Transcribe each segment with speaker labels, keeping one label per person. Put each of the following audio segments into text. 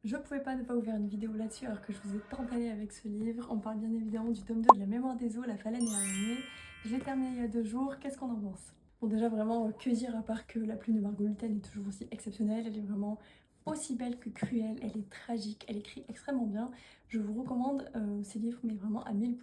Speaker 1: Je pouvais pas ne pas vous faire une vidéo là-dessus alors que je vous ai tant parlé avec ce livre. On parle bien évidemment du tome 2 de La mémoire des eaux, La phalène et l'araignée. Je l'ai terminé il y a 2 jours, qu'est-ce qu'on en pense? Bon déjà vraiment, que dire à part que la plume de Margot Lutten est toujours aussi exceptionnelle, elle est vraiment aussi belle que cruelle, elle est tragique, elle écrit extrêmement bien. Je vous recommande ces livres mais vraiment à 1000%.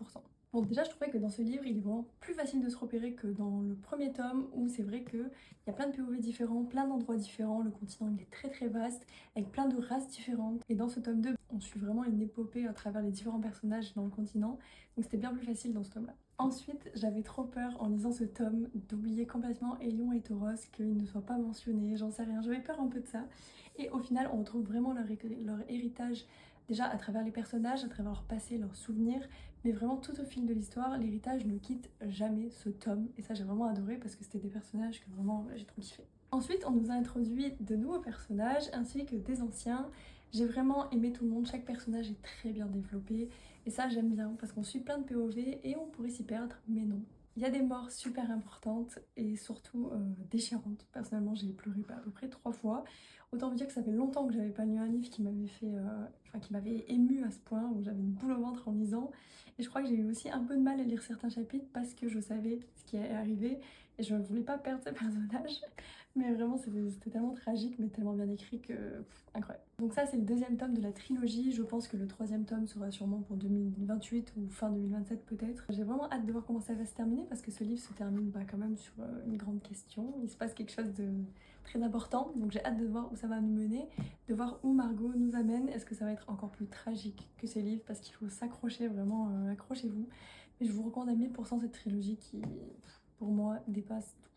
Speaker 1: Bon déjà je trouvais que dans ce livre il est vraiment plus facile de se repérer que dans le premier tome où c'est vrai qu'il y a plein de POV différents, plein d'endroits différents, le continent il est très vaste avec plein de races différentes. Et dans ce tome 2, on suit vraiment une épopée à travers les différents personnages dans le continent, donc c'était bien plus facile dans ce tome-là. Ensuite, j'avais trop peur en lisant ce tome d'oublier complètement Élion et Tauros, qu'ils ne soient pas mentionnés, j'en sais rien, j'avais peur un peu de ça. Et au final, on retrouve vraiment leur héritage déjà à travers les personnages, à travers leur passé, leurs souvenirs, mais vraiment tout au fil de l'histoire, l'héritage ne quitte jamais ce tome. Et ça, j'ai vraiment adoré parce que c'était des personnages que vraiment j'ai trop kiffé. Ensuite, on nous a introduit de nouveaux personnages ainsi que des anciens. J'ai vraiment aimé tout le monde, chaque personnage est très bien développé et ça j'aime bien parce qu'on suit plein de POV et on pourrait s'y perdre, mais non. Il y a des morts super importantes et surtout déchirantes. Personnellement, j'ai pleuré à peu près 3 fois. Autant vous dire que ça fait longtemps que j'avais pas lu un livre qui m'avait fait, qui m'avait ému à ce point où j'avais une boule au ventre en lisant. Et je crois que j'ai eu aussi un peu de mal à lire certains chapitres parce que je savais ce qui allait arriver et je ne voulais pas perdre ce personnage. Mais vraiment, c'était tellement tragique, mais tellement bien écrit que incroyable. Donc ça, c'est le deuxième tome de la trilogie. Je pense que le troisième tome sera sûrement pour 2028 ou fin 2027 peut-être. J'ai vraiment hâte de voir comment ça va se terminer parce que ce livre se termine quand même sur une grande question. Il se passe quelque chose de très important, donc j'ai hâte de voir où ça va nous mener, de voir où Margot nous amène. Est-ce que ça va être encore plus tragique que ces livres parce qu'il faut s'accrocher vraiment, accrochez-vous. Mais je vous recommande à 1000% cette trilogie qui, pour moi, dépasse tout.